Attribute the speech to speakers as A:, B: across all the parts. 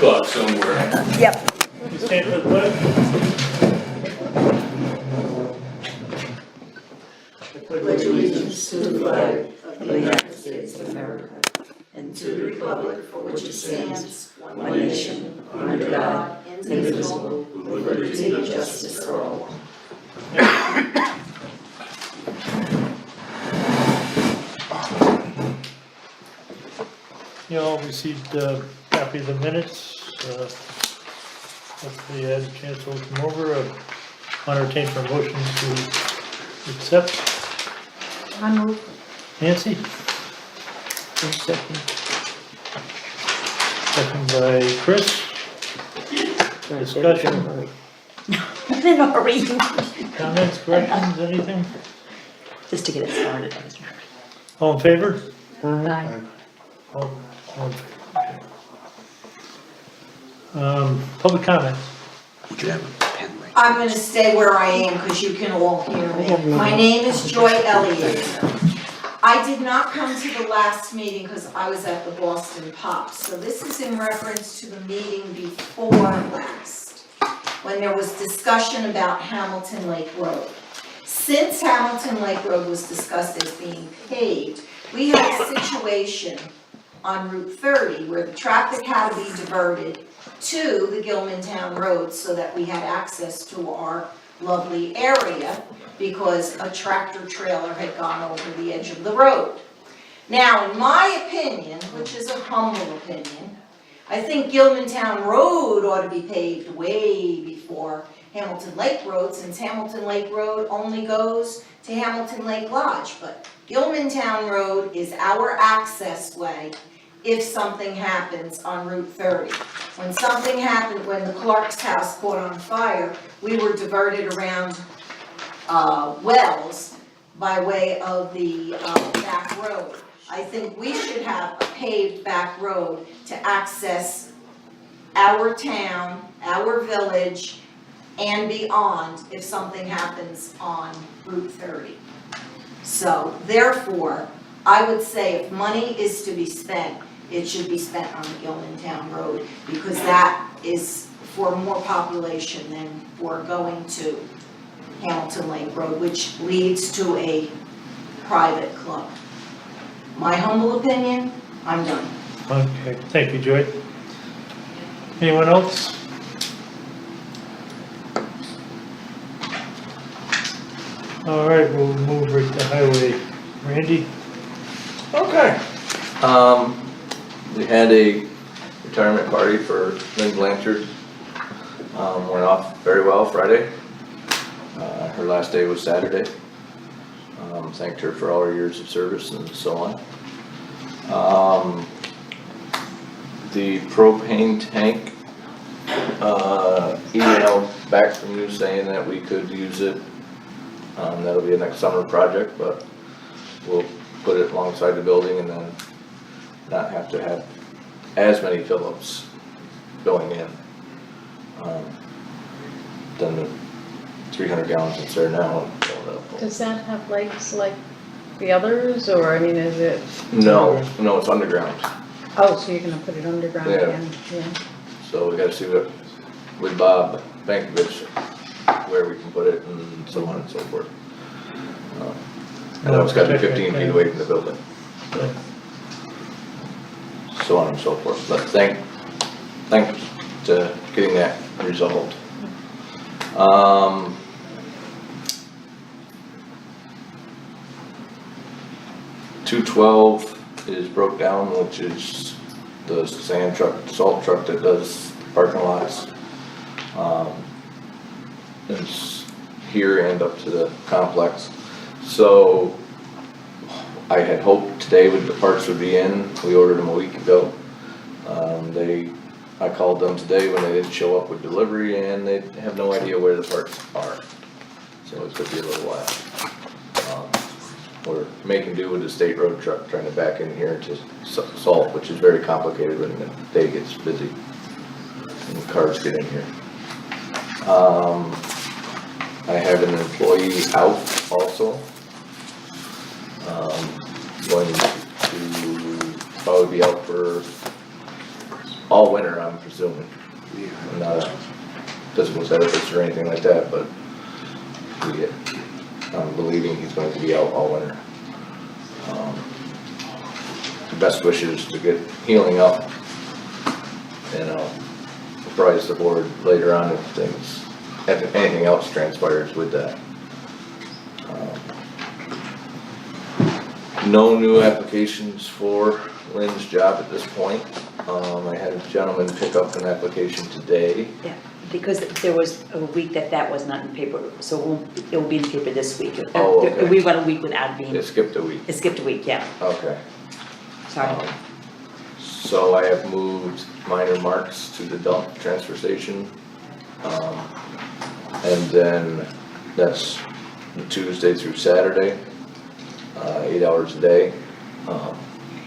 A: o'clock somewhere.
B: Yep.
C: You stand for the pledge?
D: Pledge allegiance to the flag of the United States of America and to the republic for which it stands, one nation, under God, indivisible, with liberty and justice for all.
C: You all received a copy of the minutes. Hopefully you had a chance to look them over. Entertain for motion to accept.
B: I move.
C: Nancy?
B: Second.
C: Second by Chris. Discussion,
B: In a hurry.
C: comments, corrections, anything?
B: Just to get it started.
C: All in favor?
B: Aye.
C: All in favor. Okay. Public comment.
E: Would you have a pen right?
D: I'm gonna stay where I am because you can all hear me. My name is Joy Elliott. I did not come to the last meeting because I was at the Boston Pops. So this is in reference to the meeting before last, when there was discussion about Hamilton Lake Road. Since Hamilton Lake Road was discussed as being paved, we had a situation on Route 30 where the traffic had to be diverted to the Gilmantown Road so that we had access to our lovely area because a tractor trailer had gone over the edge of the road. Now, in my opinion, which is a humble opinion, I think Gilmantown Road ought to be paved way before Hamilton Lake Road, since Hamilton Lake Road only goes to Hamilton Lake Lodge. But Gilmantown Road is our access way if something happens on Route 30. When something happened, when the Clark's house caught on fire, we were diverted around Wells by way of the back road. I think we should have a paved back road to access our town, our village, and beyond if something happens on Route 30. So therefore, I would say if money is to be spent, it should be spent on the Gilmantown Road because that is for more population than for going to Hamilton Lake Road, which leads to a private club. My humble opinion, I'm done.
C: Okay, thank you, Joy. Anyone else? All right, we'll move right to highway. Randy?
F: Okay. We had a retirement party for Lynn Blanchard. Went off very well Friday. Her last day was Saturday. Thanked her for all her years of service and so on. The propane tank, email back from you saying that we could use it. That'll be a next summer project, but we'll put it alongside the building and then not have to have as many fill-ups going in. Than the 300 gallons that's there now.
G: Does that have legs like the others, or I mean, is it?
F: No, it's underground.
G: Oh, so you're gonna put it underground
F: Yeah.
G: again? Yeah.
F: So we gotta see what, with Bob Bankovich, where we can put it and so on and so forth. And it's gotta be 15 feet away from the building. So on and so forth, but thanks to getting that resolved. 212 is broke down, which is the sand truck, salt truck that does parking lots. It's here and up to the complex. So I had hoped today the parts would be in. We ordered them a week ago. I called them today when they didn't show up with delivery and they have no idea where the parts are. So it could be a little while. We're making do with the state road truck trying to back in here to salt, which is very complicated when the day gets busy and the cars get in here. I have an employee out also. Going to probably be out for all winter, I'm presuming.
E: Yeah.
F: I'm not a physical therapist or anything like that, but I'm believing he's going to be out all winter. Best wishes to get healing up, and I'll surprise the board later on if anything else transpires with that. No new applications for Lynn's job at this point. I had a gentleman pick up an application today.
B: Yeah, because there was a week that was not in the paper, so it will be in the paper this week.
F: Oh, okay.
B: We went a week without being,
F: It skipped a week.
B: it skipped a week, yeah,
F: Okay.
B: sorry.
F: So I have moved minor marks to the dump transfer station. And then that's Tuesday through Saturday, 8 hours a day.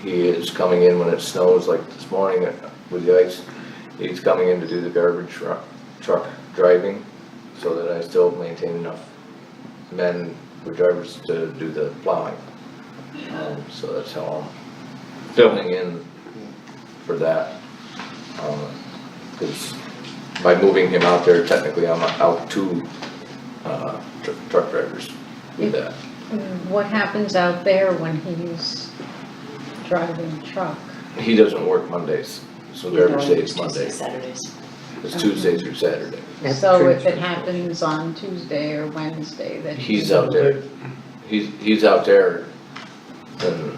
F: He is coming in when it snows, like this morning with the ice. He's coming in to do the garbage truck driving, so that I still maintain enough men with drivers to do the plowing. So that's how I'm filling in for that. Because by moving him out there, technically I'm out two truck drivers with that.
G: What happens out there when he's driving the truck?
F: He doesn't work Mondays, so garbage day is Monday.
B: Saturdays.
F: It's Tuesday through Saturday.
G: So if it happens on Tuesday or Wednesday, then
F: He's out there. He's out there. And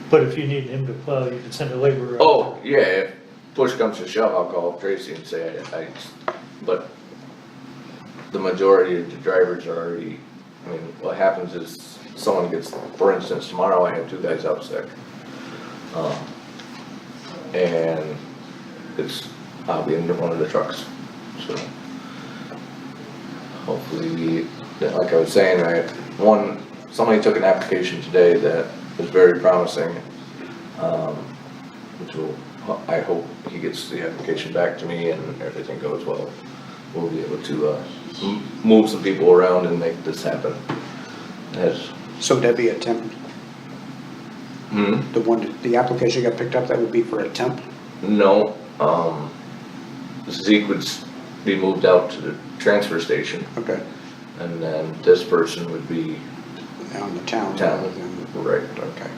C: But if you need him to plow, you can send a laborer.
F: oh yeah, if push comes to shove, I'll call Tracy and say but the majority of the drivers are already. I mean, what happens is someone gets, for instance, tomorrow I have 2 guys out sick. And I'll be in one of the trucks, so. Hopefully, like I was saying, somebody took an application today that was very promising. I hope he gets the application back to me and everything goes well. We'll be able to, move some people around and make this happen.
E: So would that be a temp? The application got picked up, that would be for a temp?
F: No, Zeke would be moved out to the transfer station,
E: Okay,
F: and then this person would be,
E: on the town.
F: Town.
E: rather than-
F: right,
E: Okay,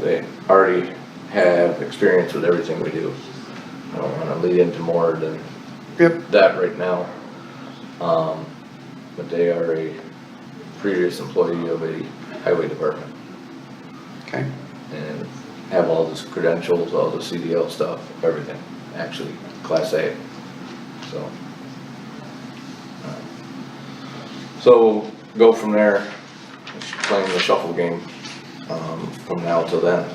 F: they already have experience with everything we do. I don't wanna lead into more than
E: yep,
F: that right now. But they are a previous employee of a highway department
E: okay,
F: and have all the credentials, all the CDL stuff, everything, actually, Class A, so. So, go from there, playing the shuffle game, from now till then.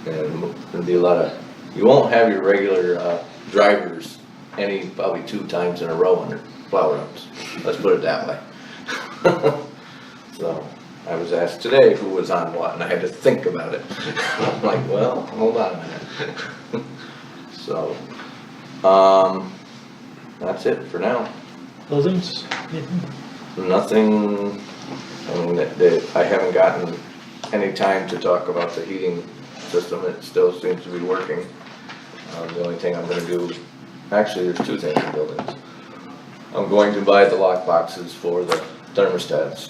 F: And there'll be a lot of, you won't have your regular, drivers probably 2 times in a row on their plow runs, let's put it that way. So, I was asked today who was on what, and I had to think about it. I'm like, well, hold on a minute. So, that's it for now.
C: Buildings?
F: Nothing, I mean, I haven't gotten any time to talk about the heating system, it still seems to be working. The only thing I'm gonna do, actually, there's 2 things in buildings. I'm going to buy the lock boxes for the thermostats.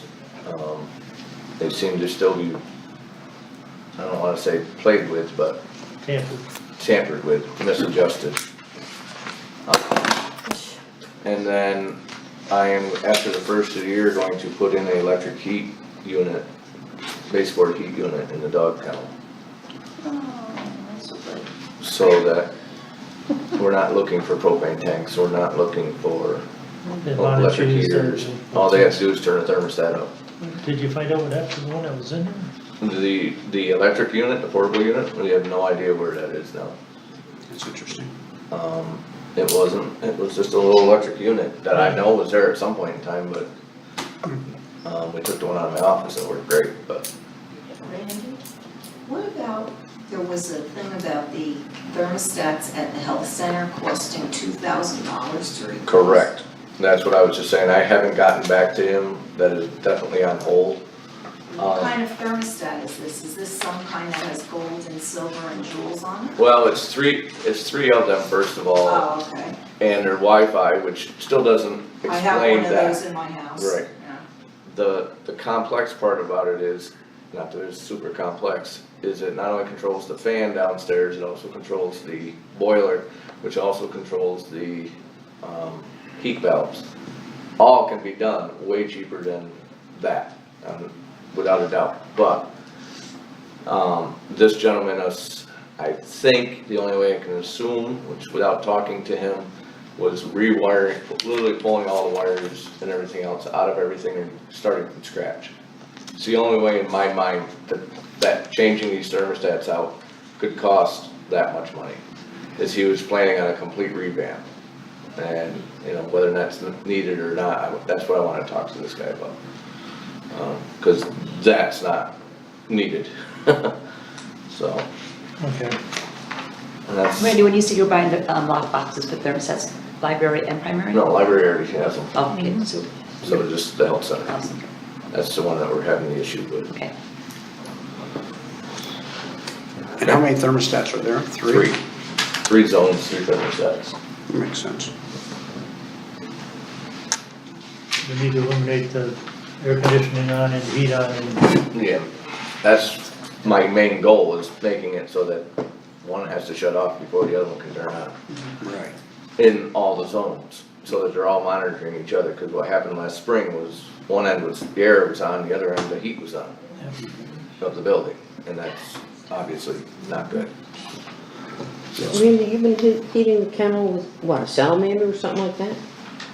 F: They seem to still be, I don't wanna say played with, but tampered with, misadjusted. And then I am, after the first of the year, going to put in an electric heat unit, baseboard heat unit in the dog kennel.
B: Oh, that's so good.
F: So that we're not looking for propane tanks, we're not looking for electric heaters. All they have to do is turn the thermostat up.
C: Did you find out what happened to the one that was in there?
F: The electric unit, the portable unit, we have no idea where that is now.
E: that's interesting.
F: It was just a little electric unit that I know was there at some point in time, but, we took the one out of my office and it worked great, but.
D: Randy, what about, there was a thing about the thermostats at the health center costing $2,000 to replace?
F: Correct, that's what I was just saying, I haven't gotten back to him, that is definitely on hold.
D: What kind of thermostat is this? Is this some kind that has gold and silver and jewels on it?
F: Well, it's three of them, first of all,
D: Oh, okay.
F: and their Wi-Fi, which still doesn't
D: I have
F: explain
D: one of those
F: that.
D: in my house.
F: Right.
D: Yeah.
F: The complex part about it is, not that it's super complex, is it not only controls the fan downstairs, it also controls the boiler, which also controls the, heat valves. All can be done way cheaper than that, without a doubt, but, this gentleman is, I think, the only way I can assume, which without talking to him, was rewiring, literally pulling all the wires and everything else out of everything and starting from scratch. It's the only way in my mind that changing these thermostats out could cost that much money, is he was planning on a complete revamp. And, you know, whether that's needed or not, that's what I wanna talk to this guy about. Cause that's not needed, so,
C: Okay.
F: and that's,
B: Randy, when you say you're buying the lock boxes for thermostats, library and primary?
F: no, library already has them,
B: Oh, okay, so,
F: so just the health center.
B: awesome,
F: That's the one that we're having the issue with.
B: okay.
E: And how many thermostats are there? Three?
F: Three zones, three thermostats.
E: Makes sense.
C: We need to eliminate the air conditioning on and heat on and,
F: Yeah, that's my main goal, is making it so that one has to shut off before the other one can turn on.
E: Right.
F: In all the zones, so that they're all monitoring each other, cause what happened last spring was, one end was, the air was on, the other end, the heat was on of the building, and that's obviously not good.
A: Randy, you've been heating the kennel with, what, a salamander or something like that?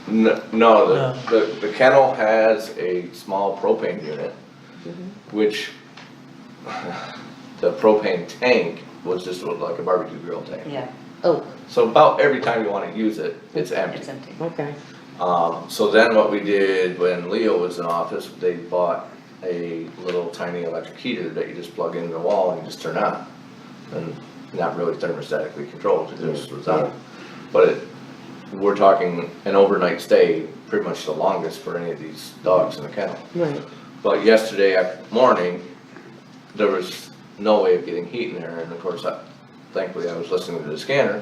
F: No, the kennel has a small propane unit, which, the propane tank was just like a barbecue grill tank.
B: Yeah,
A: Oh,
F: So about every time you wanna use it, it's empty.
B: it's empty.
A: okay.
F: So then what we did when Leo was in office, they bought a little tiny electric heater that you just plug into the wall and you just turn on. And not really thermostatically controlled, it just was on. But we're talking an overnight stay, pretty much the longest for any of these dogs in the kennel.
A: Right.
F: But yesterday morning, there was no way of getting heat in there, and of course, thankfully I was listening to the scanner,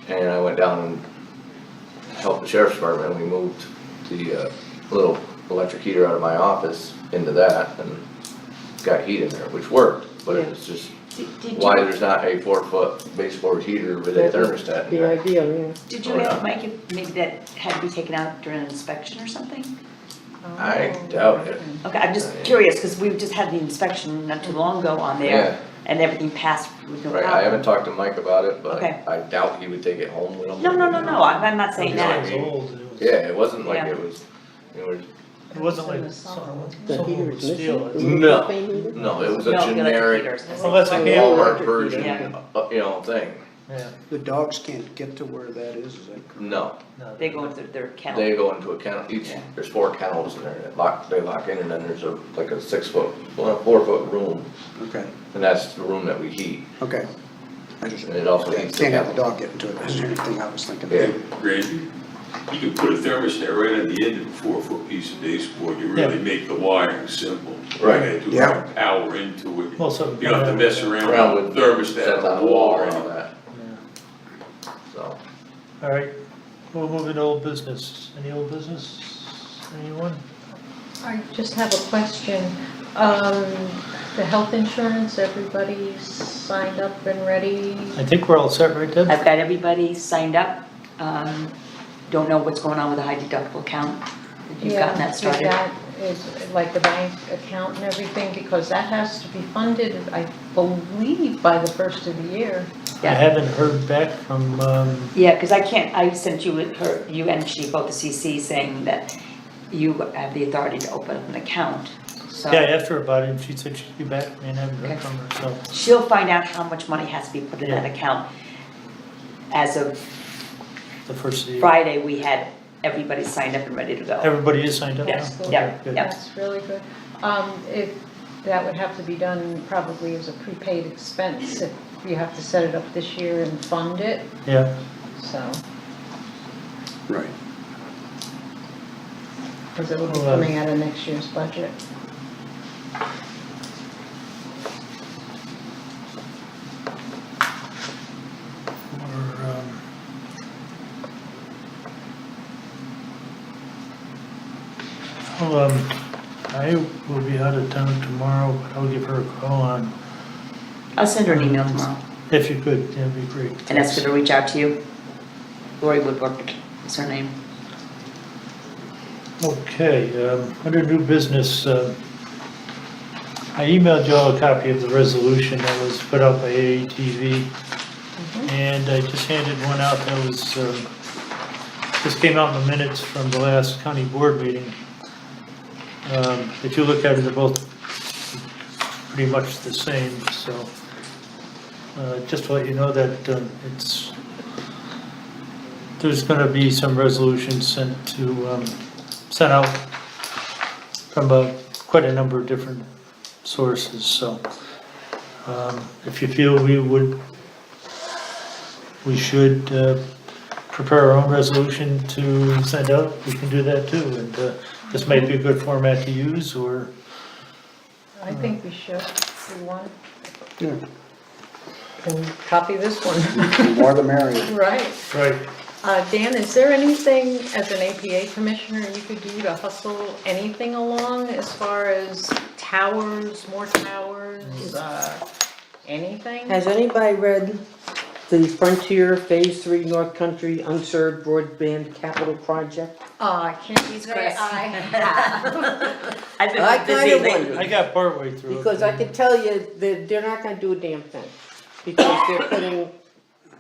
F: and I went down and helped the sheriff's department, and we moved the little electric heater out of my office into that, and got heat in there, which worked, but
A: Yeah.
F: it's just
B: Did
F: why
B: you,
F: there's not a 4-foot baseboard heater with a thermostat in
A: Be
F: there.
A: ideal, yeah.
B: did you
F: Oh,
B: have,
F: yeah.
B: Mike, if maybe that had to be taken out during an inspection or something?
F: I doubt it.
B: Okay, I'm just curious, because we just had the inspection not too long ago on
F: Yeah.
B: there, and everything passed with no
F: Right,
B: problem.
F: I haven't talked to Mike about it, but
B: Okay.
F: I doubt he would take it home with him.
B: No, I'm not saying
F: Okay.
B: that.
C: it's old, it was.
F: Yeah, it wasn't like
B: Yeah.
F: it was, you know,
C: It wasn't like
G: In the summer.
C: someone
A: The
C: would
A: heater's
C: steal
A: missing?
C: it.
A: Is it a
F: No.
A: propane heater?
F: no, it was a
B: No, the electric
F: generic
B: heaters.
C: Unless it came,
F: Walmart
A: electric
F: version,
B: heater.
F: you know, thing.
C: yeah,
E: The dogs can't get to where that is that correct?
F: No,
C: no.
B: They go into their kennel.
F: they go into a kennel,
B: Yeah.
F: there's 4 kennels in there, they lock in, and then there's like a 4-foot room,
E: Okay,
F: and that's the room that we heat.
E: okay. I just,
F: And it also
E: yeah,
F: heats the
E: can't have the
F: kennel.
E: dog get into it, that's the only thing I was thinking.
F: Yeah.
H: Randy, you can put a thermostat right at the end of a 4-foot piece of baseboard, you really make the wiring simple.
F: Right.
H: You gotta do
E: Yeah.
H: a lot of power into it.
C: Well, so.
H: You don't have to mess
F: Around
H: around
F: with
H: with thermostat
F: sets
H: on the wall or
F: and all
H: anything.
F: that,
C: Yeah.
F: so.
C: All right, we'll move into old business. Any old business? Anyone?
G: I just have a question. The health insurance, everybody's signed up and ready?
C: I think we're all set, right, Deb?
B: I've got everybody signed up. Don't know what's going on with the high deductible account. If you've gotten that started.
G: Yeah, is like the bank account and everything, because that has to be funded, I believe, by the first of the year.
C: I
B: Yeah.
C: haven't heard back from,
B: Yeah, because I sent you you and she both the CC saying that you have the authority to open up an account, so.
C: yeah, I asked her about it, and she said she'd be back, and I haven't heard
B: Okay.
C: from her, so.
B: She'll find out how much money has to be put in that
C: Yeah.
B: account. As of
C: The first of the year.
B: Friday, we had everybody signed up and ready to go.
C: Everybody is signed up now?
B: Yes,
C: Okay,
B: yeah,
C: good.
B: yeah.
G: That's really good. If, that would have to be done probably as a prepaid expense, if you have to set it up this year and fund it,
C: Yeah,
G: so,
E: Right.
G: because it will be
C: Well,
G: coming out of next year's budget.
C: Well, I will be out of town tomorrow, but I'll give her a call on,
B: I'll send her an email tomorrow
C: if you could, that'd be great.
B: and ask her to reach out to you. Lori Woodward is her name.
C: Okay, under new business, I emailed you all a copy of the resolution that was put out by AATV. And I just handed one out that was, this came out in the minutes from the last county board meeting. If you look at it, they're both pretty much the same, so. Just to let you know that there's gonna be some resolutions sent out from quite a number of different sources, so. If you feel we should prepare our own resolution to send out, we can do that too, and this might be a good format to use, or.
G: I think we should, if we want,
E: Yeah,
G: and copy this one.
E: the more the merrier.
G: Right.
C: Right.
G: Dan, is there anything as an APA commissioner you could do to hustle anything along as far as towers, more towers, anything?
A: Has anybody read the Frontier Phase 3 North Country Unserved Broadband Capital Project?
G: I can't say
B: Chris.
G: I have.
B: I've been
A: I
B: busy
A: kinda
B: lately.
A: wondered.
C: I got partway through it.
A: Because I can tell you that they're not gonna do a damn thing. Because they're putting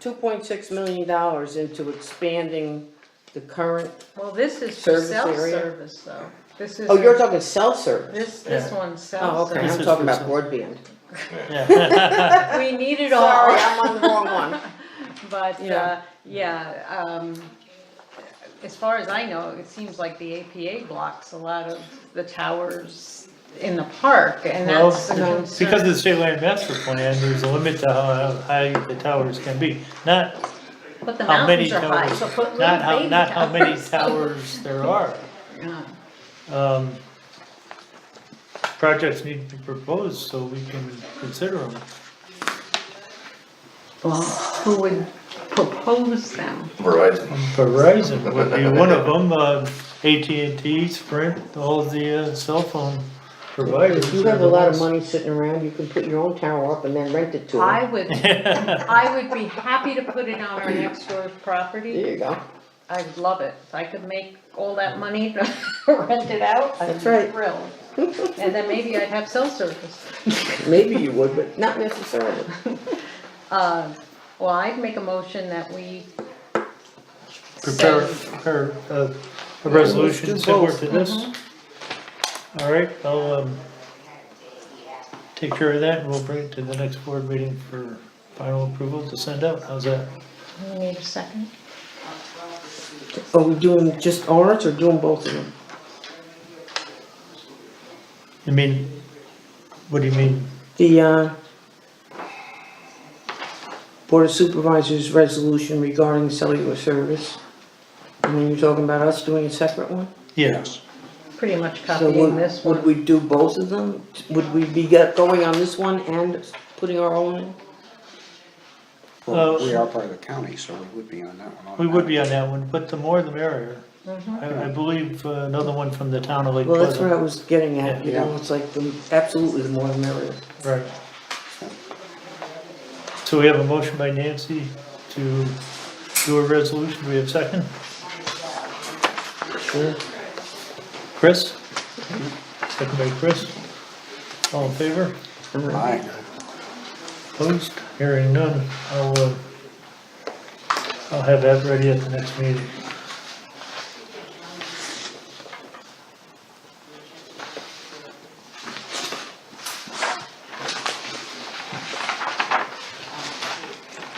A: $2.6 million into expanding the current,
G: Well, this is for
A: Service area?
G: self-service though. This is.
A: oh, you're talking cell service?
G: This one's
A: Oh, okay,
G: self-service.
A: I'm talking about broadband.
C: Yeah.
G: We need it all.
A: Sorry, I'm on the wrong one.
G: But,
A: Yeah.
G: as far as I know, it seems like the APA blocks a lot of the towers in the park, and
C: Well,
G: that's a
A: no,
G: concern.
C: Because of the state land master plan, there's a limit to how high the towers can be. Not
G: But the
C: how many
G: mountains are high,
C: towers,
G: so put little
C: not
G: baby
C: how many
G: towers.
C: towers there are.
G: Yeah.
C: Projects need to be proposed so we can consider them.
G: Well, who would propose them?
F: Verizon.
C: Verizon would be one of them, AT&T, Sprint, all of the cell phone providers.
A: If you have a lot of money sitting around, you can put your own tower up and then rent it to
G: I
A: them.
G: would, I would be happy to put it on our next door's property.
A: There you go.
G: I'd love it. If I could make all that money to rent it out, I'd
A: That's
G: be
A: right.
G: thrilled. And then maybe I'd have cell service.
A: Maybe you would, but not necessarily.
G: Well, I'd make a motion that we
C: Prepare
G: send,
C: a resolution
A: let's do
C: similar
A: both.
C: to this. All right, I'll take care of that and we'll bring it to the next board meeting for final approval to send out. How's that?
G: we need a second.
A: Are we doing just ours or doing both of them?
C: You mean, what do you mean?
A: The, Board of Supervisors resolution regarding cellular service. I mean, you're talking about us doing a separate one?
C: Yes.
G: Pretty much
A: So
G: copying this
A: would
G: one.
A: we do both of them? Would we be going on this one and putting our own in?
E: Well, we are part of the county, so we would be on that one.
C: We would be on that one, but the more the merrier. I believe another one from the town of Lake
A: Well, that's what I
C: Pleasant.
A: was getting at, you
E: Yeah.
A: know, it's like, absolutely the more the merrier.
C: Right. So we have a motion by Nancy to do a resolution. Do we have a second?
A: Sure.
C: Chris? Second by Chris. All in favor?
E: Aye.
C: Opposed? Hearing none. I'll have that ready at the next meeting.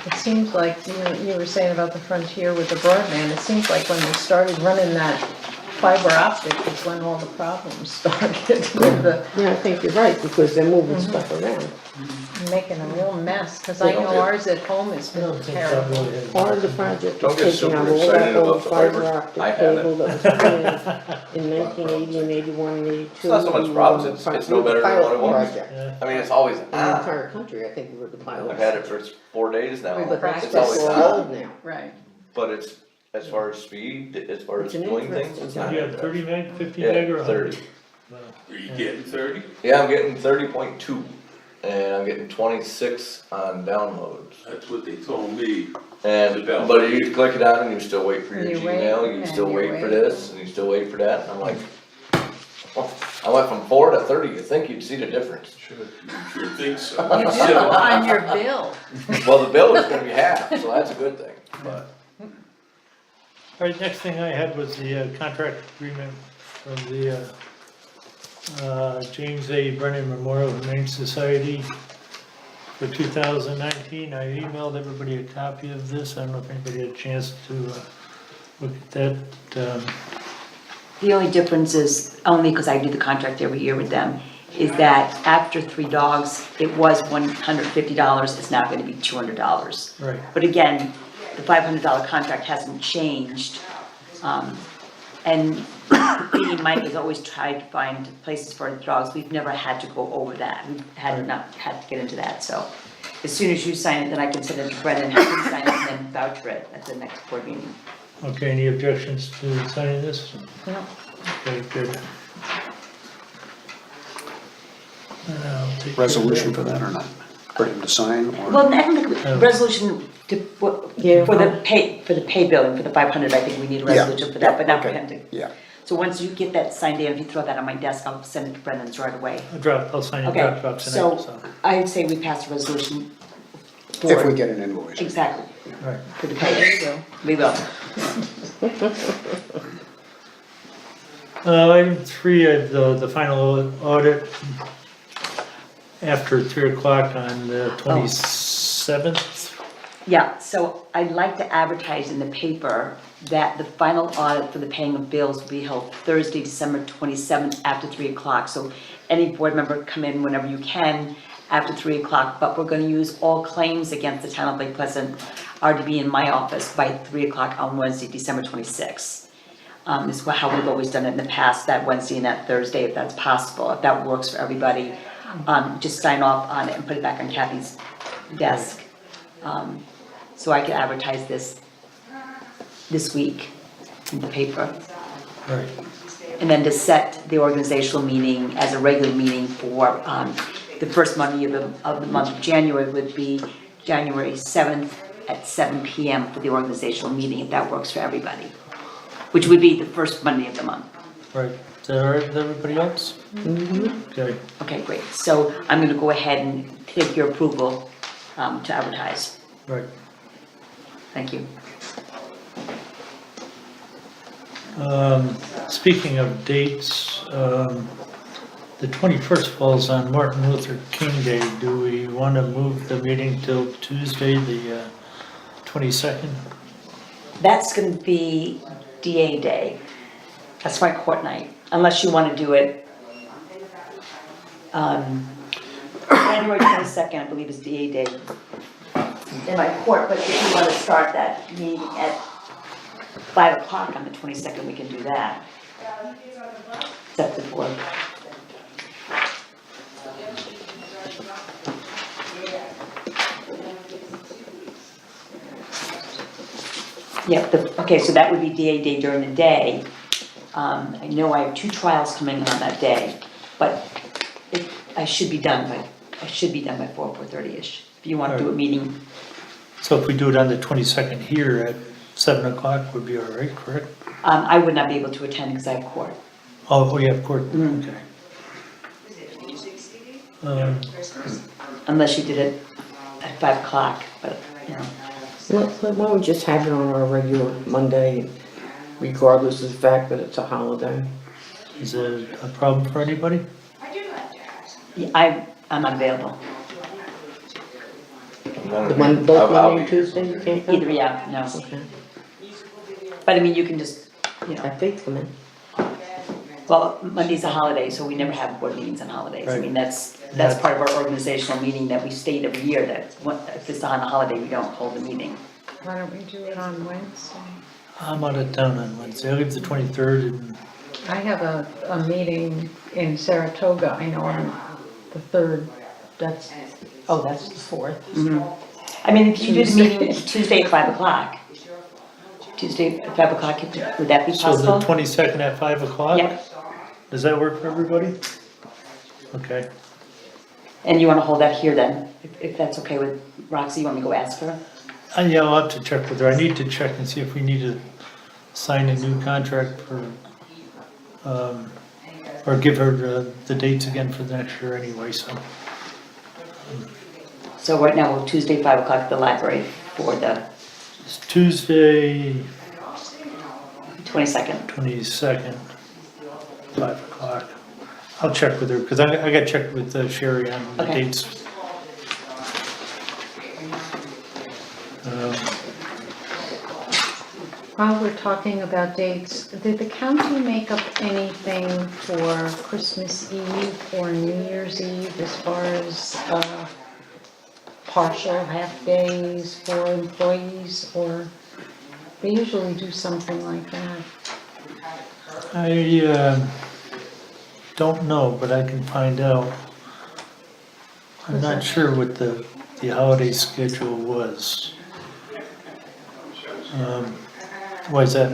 G: It seems like, you were saying about the Frontier with the broadband, it seems like when they started running that fiber optic is when all the problems started with the,
A: Yeah, I think you're right, because they're moving stuff around.
G: making a real mess, cause I know ours at home has
C: I don't
G: been
C: think that
G: terrible.
C: really has.
A: Part of the project
F: Don't
A: is
F: get
A: taking out
F: super
A: all
F: excited
A: that old
F: about the fiber.
A: fiber optic
F: I have it.
A: cable that was put in 1980 and 81 and 82.
F: It's not so much problems, it's no better than what it was.
C: Yeah.
F: I mean, it's always
A: In the
F: on.
A: entire country, I think we were the pilot.
F: I've had it for 4 days now.
A: But that's
F: It's always
A: because we're
F: on,
A: old now.
G: Right.
F: but it's as far as speed, as far as
A: It's an
F: doing things, it's
A: interesting
F: not
C: You have
F: that
C: 30
F: fast.
C: meg, 50 meg,
F: Yeah,
C: or 100?
F: 30.
C: Wow.
H: Are you getting 30?
F: Yeah, I'm getting 30.2, and I'm getting 26 on downloads.
H: That's what they told me.
F: And, but you click it on and you still wait for your
G: You wait,
F: Gmail, you
G: and
F: still
G: you
F: wait for
G: wait.
F: this, and you still wait for that, and I'm like, oh, I went from 4 to 30, you'd think you'd see the difference.
H: You sure think so.
G: You do on your bill.
F: Well, the bill is gonna be half, so that's a good thing, but.
C: All right, next thing I had was the contract agreement from the James A. Brennan Memorial Humane Society for 2019. I emailed everybody a copy of this. I don't know if anybody had a chance to look at that.
B: The only difference is, only because I do the contract every year with them, is that after 3 dogs, it was $150, it's now gonna be $200.
C: Right.
B: But again, the $500 contract hasn't changed. And me and Mike has always tried to find places for the dogs, we've never had to go over that, we've not had to get into that, so. As soon as you sign it, then I can send it to Brendan, have him sign it, and then vouch for it at the next board meeting.
C: Okay, any objections to signing this?
G: No.
C: Okay, good. And I'll take care of
E: Resolution for that or not? For him to sign or?
B: Well, I think the resolution to,
A: Yeah.
B: for the pay billing, for the 500, I think we need a
E: Yeah,
B: resolution for that, but not for
E: okay,
B: him to.
E: Yeah,
B: So once you get that signed in, if you throw that on my desk, I'll send it to Brendan's right away.
C: I'll sign it,
B: Okay,
C: Dropbox tonight,
B: so
C: so,
B: I'd say we pass a resolution
E: if we
B: for,
E: get an invoice.
B: exactly,
C: right.
B: for the pay. We will.
C: Item 3, I have the final audit after 3 o'clock on the 27th.
B: Yeah, so I'd like to advertise in the paper that the final audit for the paying of bills will be held Thursday, December 27th after 3 o'clock. So any board member come in whenever you can after 3 o'clock, but we're gonna use all claims against the town of Lake Pleasant are to be in my office by 3 o'clock on Wednesday, December 26th. This is how we've always done it in the past, that Wednesday and that Thursday, if that's possible, if that works for everybody. Just sign off on it and put it back on Kathy's desk. So I can advertise this week in the paper.
C: Right.
B: And then to set the organizational meeting as a regular meeting for, the first Monday of the month of January would be January 7th at 7 PM for the organizational meeting, if that works for everybody. Which would be the first Monday of the month.
C: Right, is that all right with everybody else? Mm-hmm. Okay,
B: Okay, great. So I'm gonna go ahead and take your approval, to advertise.
C: right.
B: Thank you.
C: Speaking of dates, the 21st falls on Martin Luther King Day. Do we want to move the meeting till Tuesday, the 22nd?
B: That's gonna be DA Day. That's my court night, unless you wanna do it, January 22nd, I believe, is DA Day in my court, but if you wanna start that meeting at 5 o'clock on the 22nd, we can do that. Set the board. Yep, okay, so that would be DA Day during the day. I know I have 2 trials coming on that day, but I should be done by 4:30ish. If you want to do a meeting,
C: So if we do it on the 22nd here at 7 o'clock would be all right, correct?
B: I would not be able to attend because I have court.
C: Oh, we have court, okay.
B: Unless you did it at 5 o'clock, but, you know.
A: Why don't we just have it on our regular Monday, regardless of the fact that it's a holiday?
C: Is it a problem for anybody?
B: Yeah, I'm unavailable.
A: Both
F: I'll
A: Monday
F: be
A: and
F: here.
A: Tuesday, you can't come?
B: Either, yeah, no.
A: Okay.
B: But I mean, you can just, you know,
A: Have Faith come in.
B: well, Monday's a holiday, so we never have board meetings on holidays. I
C: Right.
B: mean, that's
C: Yeah.
B: part of our organizational meeting that we state every year, that if it's on a holiday, we don't hold a meeting.
G: Why don't we do it on Wednesday?
C: I'm out of town on Wednesday. I leave the 23rd and,
G: I have a meeting in Saratoga, I know, on the 3rd, that's,
B: Oh, that's the 4th. I mean, if you did a meeting Tuesday at 5 o'clock, Tuesday at 5 o'clock, would that be
C: So the
B: possible?
C: 22nd at 5 o'clock?
B: Yeah,
C: Does that work for everybody? Okay.
B: and you wanna hold that here then, if that's okay with Roxy, you want me to go ask her?
C: Yeah, I'll have to check with her. I need to check and see if we need to sign a new contract for, or give her the dates again for the next year anyway, so.
B: So right now, we're Tuesday, 5 o'clock at the library for the
C: It's Tuesday,
B: 22nd.
C: 22nd, 5 o'clock. I'll check with her, because I got to check with Sherry on the
B: Okay.
C: dates.
G: While we're talking about dates, did the county make up anything for Christmas Eve or New Year's Eve as far as partial half days for employees, or they usually do something like that?
C: I don't know, but I can find out. I'm not sure what the holiday schedule was. Why is that?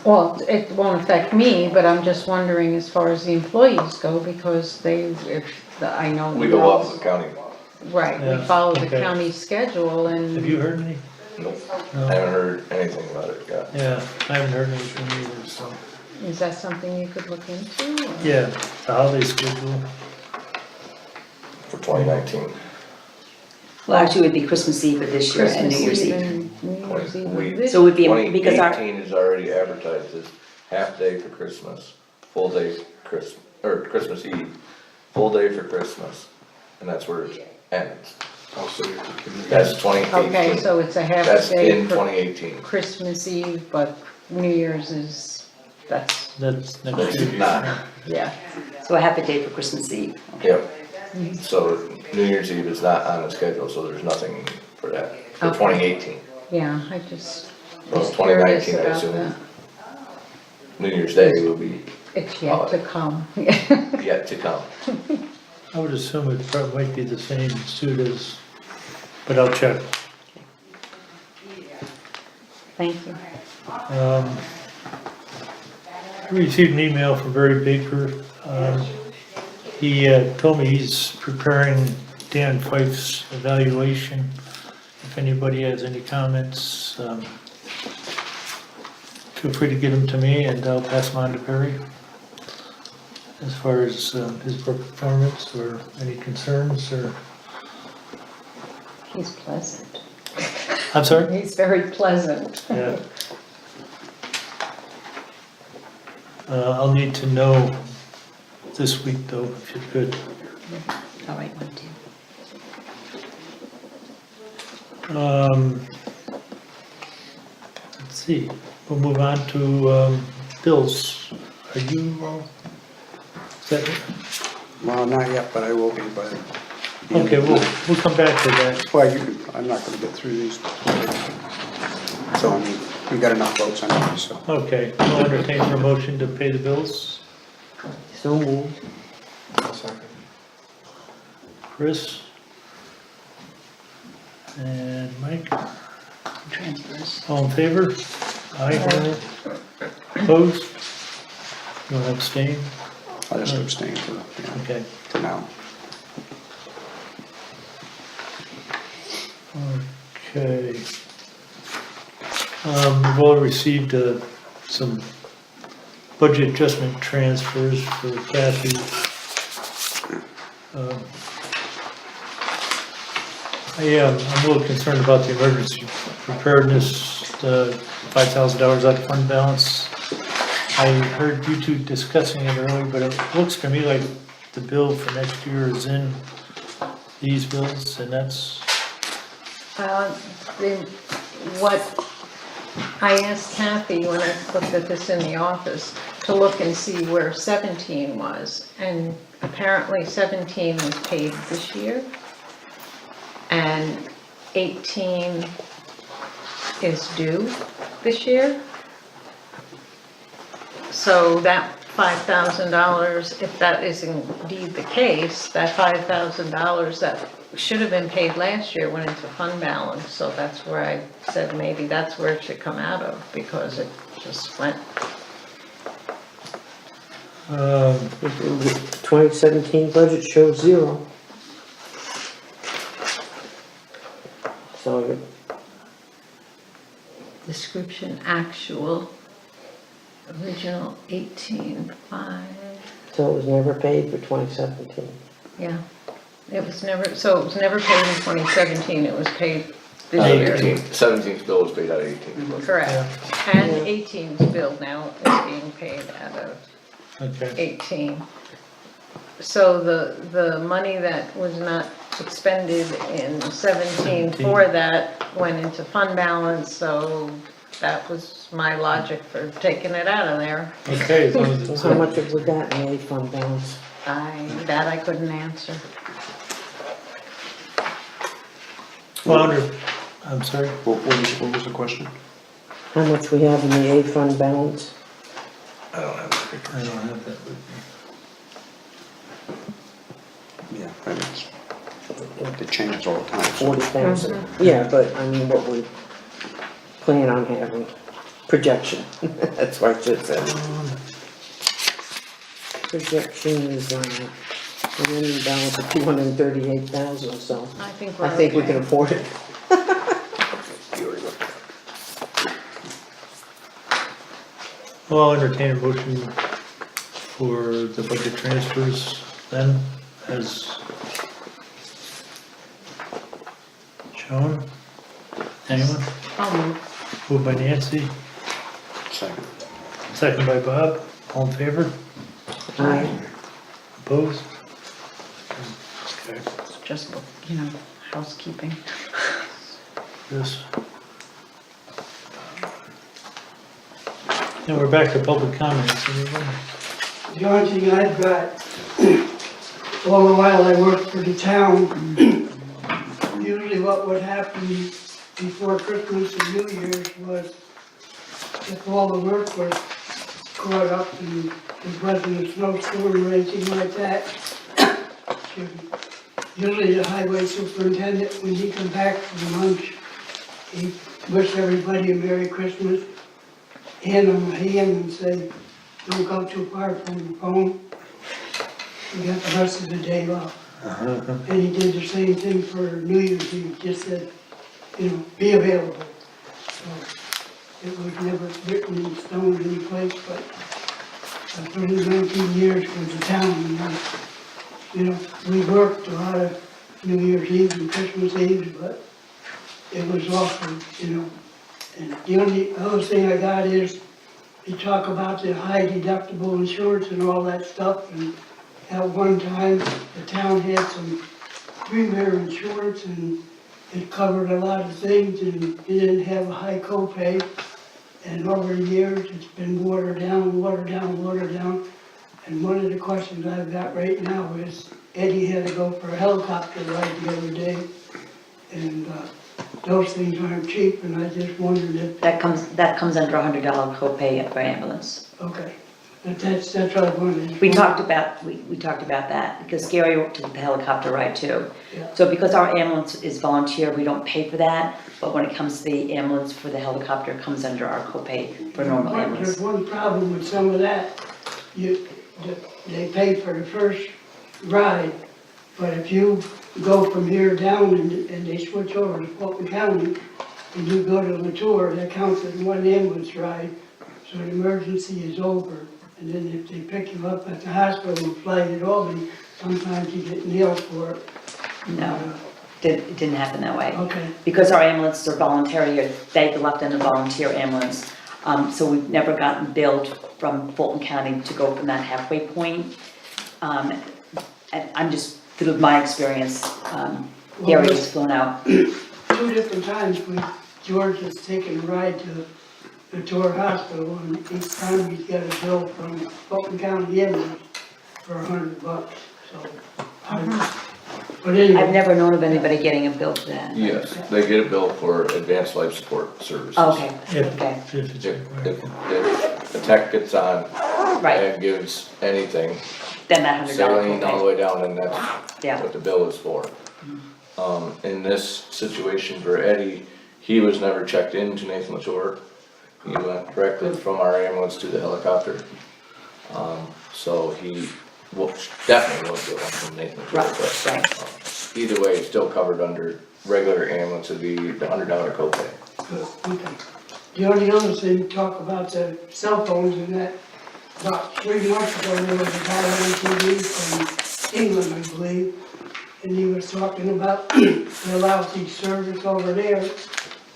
G: Well, it won't affect me, but I'm just wondering as far as the employees go, because I know.
F: We go off the county.
G: Right,
C: Yeah,
G: we follow the
C: okay.
G: county schedule and.
C: Have you heard any?
F: Nope,
C: No.
F: I haven't heard anything about it yet.
C: Yeah, I haven't heard anything either, so.
G: Is that something you could look into? or-
C: Yeah, the holiday schedule.
F: For 2019.
B: Well, actually, it would be Christmas Eve of this year and New
G: Christmas
B: Year's
G: Eve
B: Eve.
G: and New Year's Eve of
F: We-
G: this.
B: So it would be, because our,
F: 2018 is already advertised as half day for Christmas, full day Christmas, or Christmas Eve, full day for Christmas, and that's where it ends. That's 2018.
G: Okay, so it's a half
F: That's
G: day
F: in
G: for
F: 2018.
G: Christmas Eve, but New Year's that's,
C: That's next
F: That's
C: year.
F: not,
G: yeah.
B: so a half a day for Christmas Eve.
F: yep. So New Year's Eve is not on the schedule, so there's nothing for that, for
G: Okay.
F: 2018.
G: Yeah, I just
F: Well,
G: was curious
F: 2019, I
G: about
F: assume.
G: that.
F: New Year's Day will be
G: It's yet to come.
F: yet to come.
C: I would assume it probably might be the same suit as, but I'll check.
G: Thank you.
C: I received an email from Barry Baker. He told me he's preparing Dan Fife's evaluation. If anybody has any comments, feel free to get them to me and I'll pass them on to Barry. As far as his performance or any concerns or,
G: He's pleasant.
C: I'm sorry?
G: He's very pleasant.
C: Yeah. I'll need to know this week though, if you could.
B: All right, 1, 2.
C: Let's see, we'll move on to bills. Are you, is that,
E: Well, not yet, but I will be by. the end
C: okay,
E: of the night.
C: we'll come back to that.
E: Well, you can, I'm not gonna get through these. So, I mean, we got enough votes anyway, so.
C: Okay, I'll entertain for a motion to pay the bills.
B: So moved.
C: Chris? And Mike?
B: Transfers.
C: All in favor? Aye. Opposed? You want to abstain?
E: I'll just abstain for,
C: Okay.
E: for now.
C: Okay. We've all received some budget adjustment transfers for Kathy. I'm a little concerned about the emergency preparedness, $5,000 out of fund balance. I heard you two discussing it earlier, but it looks to me like the bill for next year is in these bills, and that's,
G: What I asked Kathy when I looked at this in the office, to look and see where 17 was, and apparently 17 was paid this year, and 18 is due this year. So that $5,000, if that is indeed the case, that $5,000 that should have been paid last year went into fund balance, so that's where I said maybe that's where it should come out of, because it just went,
A: 2017 budget shows 0. So,
G: description actual, original 18.5,
A: so it was never paid for 2017.
G: yeah. It was never paid in 2017, it was paid this year.
F: 17th bill was paid out of 18th.
G: Correct, and 18's bill now is being paid out of
C: Okay,
G: 18. So the money that was not expended in 17 for that went into fund balance, so that was my logic for taking it out of there.
C: okay, as long as
A: So
C: it's,
A: how much have we got in the A fund balance?
G: That I couldn't answer.
C: well, I'm sorry,
E: What was the question?
A: How much we have in the A fund balance?
F: I don't have a picture.
C: I don't have that with me.
E: Yeah, I mean, it changes all the time.
A: 40,000. Yeah, but I mean, what we plan on having, projection, that's what I should say. Projection is, an ending balance of 238,000, so
G: I think we're
A: I think we
G: okay.
A: can afford it.
E: You already looked at it.
C: Well, I'll entertain a motion for the budget transfers then, as shown. Anyone? Moved by Nancy,
E: Second.
C: second by Bob, all in favor?
A: Aye.
C: Opposed? Okay,
B: It's just, housekeeping.
C: this. Now we're back to public comments, anyone?
I: The only thing I've got, all the while I worked for the town, usually what would happen before Christmas and New Year's was if all the work was caught up and there wasn't a snowstorm or anything like that, usually the highway superintendent, when he come back from lunch, he wish everybody a Merry Christmas, hand them a hand and say, don't go too far from the phone. We got the rest of the day off. And he did the same thing for New Year's, he just said, be available. So it was never written in stone any place, but I've been 19 years with the town, and we worked a lot of New Year's Eve and Christmas Eve, but it was awesome, And the only other thing I got is, you talk about the high deductible insurance and all that stuff, and at one time, the town had some premier insurance, and it covered a lot of things, and it didn't have a high copay. And over the years, it's been watered down. And one of the questions I've got right now is, Eddie had to go for a helicopter ride the other day, and those things aren't cheap, and I just wondered if,
B: That comes under $100 copay for ambulance.
I: okay, but that's what I wanted.
B: We talked about that, because Gary took the helicopter ride too.
I: Yeah.
B: So because our ambulance is volunteer, we don't pay for that, but when it comes to the ambulance for the helicopter, it comes under our copay for normal ambulance.
I: There's one problem with some of that, they pay for the first ride, but if you go from here down and they switch over to Fulton County, and you go to Latour, that counts as one ambulance ride, so the emergency is over. And then if they pick you up at the hospital and fly you to Albany, sometimes you get nailed for it.
B: No, it didn't happen that way.
I: Okay,
B: Because our ambulances are voluntary, they left in a volunteer ambulance, so we've never gotten billed from Fulton County to go from that halfway point. And I'm just, through my experience, Gary was flown out.
I: 2 different times George has taken a ride to the Tour Hospital, and each time he's got a bill from Fulton County ambulance for $100, so. But anyway.
B: I've never known of anybody getting a bill for that.
F: Yes, they get a bill for advanced life support services.
B: Okay,
C: If-
B: okay,
C: if it's required.
F: If a tech gets on
B: right,
F: and gives anything,
B: then that $100
F: saline all the
B: copay.
F: way down, and that's
B: Yeah.
F: what the bill is for. in this situation for Eddie, he was never checked into Nathan LaShore. He went directly from our ambulance to the helicopter. So he will definitely won't get one from Nathan LaShore,
B: Right,
F: but either way, it's still covered under regular ambulance, it'd be the $100 copay.
I: Okay. The only other thing, talk about the cell phones and that, about 3 months ago, there was a guy on TV from England, I believe, and he was talking about the lousy service over there,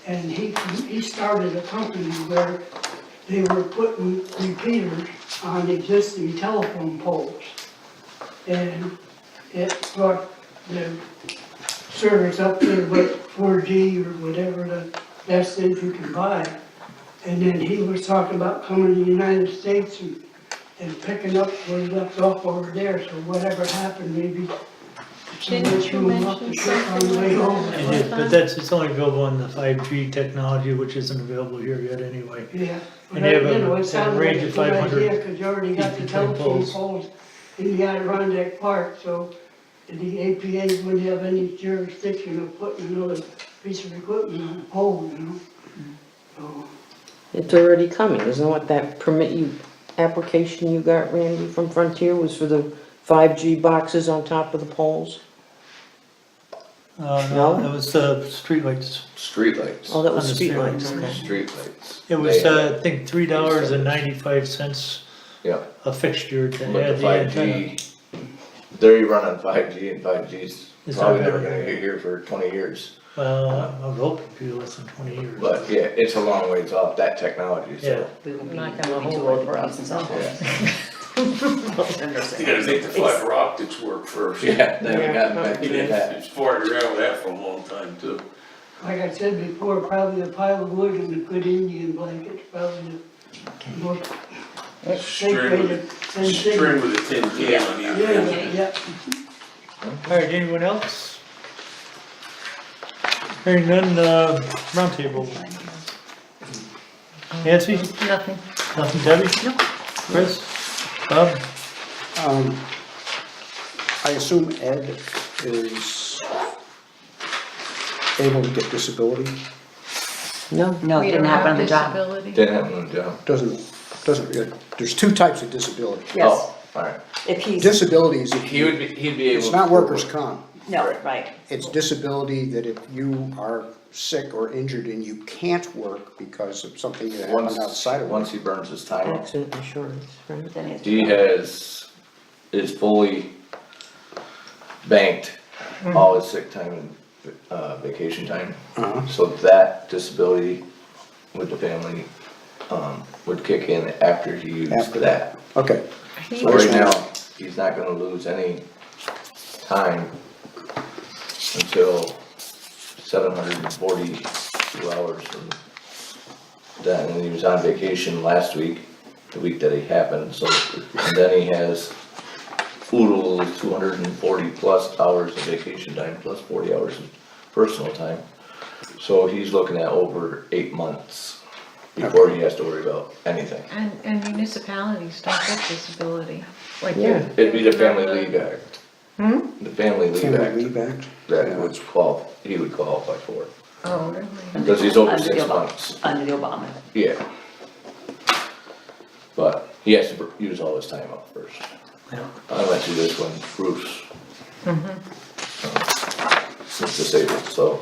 I: and he started a company where they were putting repeaters on existing telephone poles. And it brought the service up to what 4G or whatever the best things you can buy. And then he was talking about coming to the United States and picking up what he left off over there, so whatever happened, maybe someone
G: Didn't you
I: threw him off the
G: mention
I: ship on the
G: something
I: way
G: like
I: over.
G: that?
C: It is, but it's only available on the 5G technology, which isn't available here yet anyway.
I: Yeah, but
C: And they have
I: you know,
C: a
I: it sounded like
C: range
I: a
C: of
I: good
C: 500
I: idea, cause you already got the
C: between
I: telephone
C: poles.
I: poles in the Adirondack Park, so the APA wouldn't have any jurisdiction of putting another piece of equipment on a pole, you know? So,
A: It's already coming, isn't what that application you got, Randy, from Frontier was for the 5G boxes on top of the poles?
C: No,
A: No?
C: that was streetlights.
F: Streetlights.
A: Oh, that was
C: On the
A: streetlights,
C: streetlights.
A: okay.
F: Streetlights.
C: It was,
F: They
C: I think, $3.95
F: Yeah,
C: a fixture to
F: but
C: add
F: the
C: the antenna.
F: 5G, they're running 5G and 5G's
C: It's
F: probably
C: not
F: never
C: gonna-
F: gonna get here for 20 years.
C: Well, I would hope it'd be less than 20 years.
F: But yeah, it's a long ways off, that technology, so.
G: I'm not gonna
B: We'll be too
G: hold
B: old for us and stuff.
F: Yeah,
H: You gotta make the fiber optics work first.
F: yeah, they haven't gotten back to that.
H: It's farted around with that for a long time too.
I: like I said before, probably a pile of wood and a good Indian blanket, probably the most safe way to send
H: String
I: signals.
H: with a tin can on either end.
I: Yeah,
C: All right, anyone else? Hearing none, roundtable. Nancy?
G: Nothing.
C: Nothing, Debbie? No. Chris? Bob?
E: I assume Ed is able to get disability?
A: No,
B: No, it
G: We
B: didn't
G: don't
B: happen on
G: have
B: the job.
G: disability.
F: Didn't happen on the job.
E: Doesn't, there's 2 types of disability.
B: Yes,
F: Oh, alright.
B: if he's,
E: Disability is if
F: He'd
E: you,
F: be able.
E: it's not
F: to
E: workers'
F: work.
E: comp.
B: no, right,
E: It's disability that if you are sick or injured and you can't work because of something that happened outside of work.
F: Once he burns his time up.
A: accident insurance, right?
B: then it's.
F: He is fully banked all his sick time and, vacation time.
E: Uh-huh.
F: So that disability with the family, would kick in after he used
E: After
F: that.
E: Okay,
F: So right now, he's not gonna lose any time until 742 hours from that, and he was on vacation last week, the week that it happened, so, and then he has oodles of 240 plus hours of vacation time, plus 40 hours of personal time. So he's looking at over 8 months before he has to worry about anything.
G: And municipalities don't get disability, like
A: Yeah.
F: It'd be the Family Leave Act. The Family Leave
E: Family
F: Act
E: Leave Act.
F: that would he would qualify for,
G: Oh, really?
F: because he's over
B: Under the
F: 6
B: Obama-
F: months,
B: Under the Obama.
F: yeah. But he has to use all his time up first. I went through this when Bruce was disabled, so,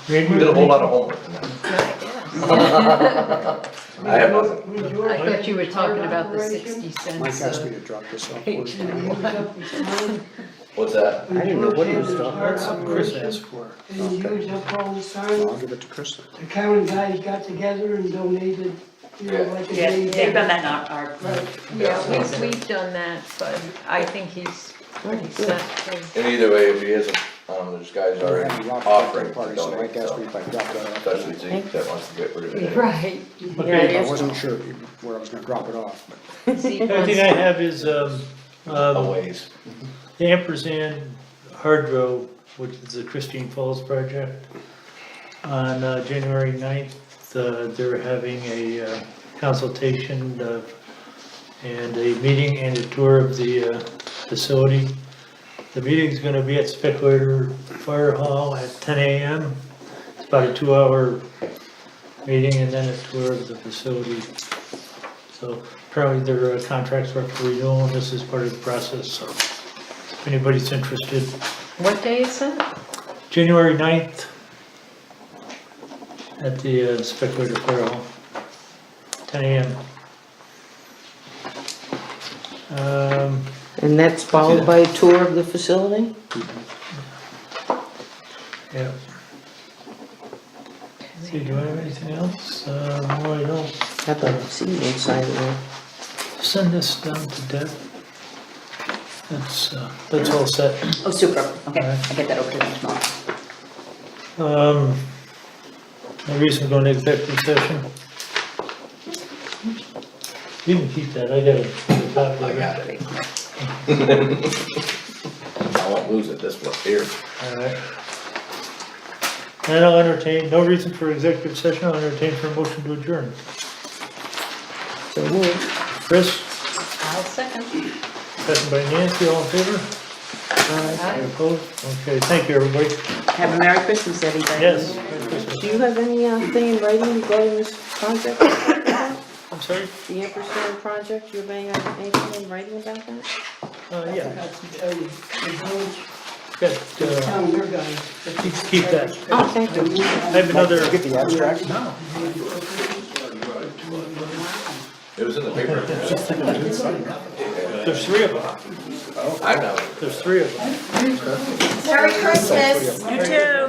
F: we did a whole lot of homework. I have nothing.
G: I thought you were talking about the 60
E: Mike
G: cents.
E: asked me to drop this off.
G: Page
F: What's that?
A: I didn't know what he was talking
C: That's what Chris asked for.
I: And he used up all his
E: I'll
I: time,
E: give it to Chris then.
I: the county guys got together and donated, you know, like a
B: Yeah,
I: day.
B: they've done that in our.
I: Right.
G: Yeah, we've done that, but I think he's pretty set.
F: And either way, if he isn't, there's guys
E: I
F: already
E: haven't dropped
F: offering
E: that
F: to
E: party, so
F: donate,
E: Mike asked me
F: so,
E: if I dropped that off.
F: especially Zeke that wants to get rid of it.
G: Right.
C: Okay,
E: I wasn't sure where I was gonna drop it off, but
G: Zeke
C: the only
G: wants
C: thing I
G: to-
C: have is,
F: A ways.
C: the Ampersand Hardrow, which is the Christine Falls project. On January 9th, they're having a consultation and a meeting and a tour of the facility. The meeting's gonna be at Speculator Fire Hall at 10 a.m. It's about a 2-hour meeting and then a tour of the facility. So apparently their contracts are up for renewal and this is part of the process, so if anybody's interested.
G: What day is it?
C: January 9th at the Speculator Fire Hall, 10 a.m.
A: And that's followed by a tour of the facility?
C: Yeah. See, do I have anything else? No, I don't.
A: I'd like to see the inside of there.
C: Send this down to Deb. That's all set.
B: Oh, super, okay,
C: Alright.
B: I'll get that over to them tomorrow.
C: No reason to go into executive session. You can keep that, I got it.
F: I got it. I won't lose it this one here.
C: Alright. And I'll entertain, no reason for executive session, I'll entertain for a motion to adjourn.
A: So moved.
C: Chris,
G: I'll second.
C: second by Nancy, all in favor?
G: Aye.
C: Opposed? Okay, thank you, everybody.
B: Have a Merry Christmas, everybody.
C: Yes, Merry Christmas.
A: Do you have any thing in writing regarding this project?
C: I'm sorry?
A: The Ampersand project, you have anything in writing about that?
I: I
C: Yeah,
I: have to tell you, the village,
C: got,
I: town, your guys.
C: keep that.
A: Oh, thank you.
C: I have another,
E: Get the abstract?
F: It was in the paper.
C: there's 3 of them,
F: I know.
C: there's 3 of them.
D: Merry Christmas.
B: You too.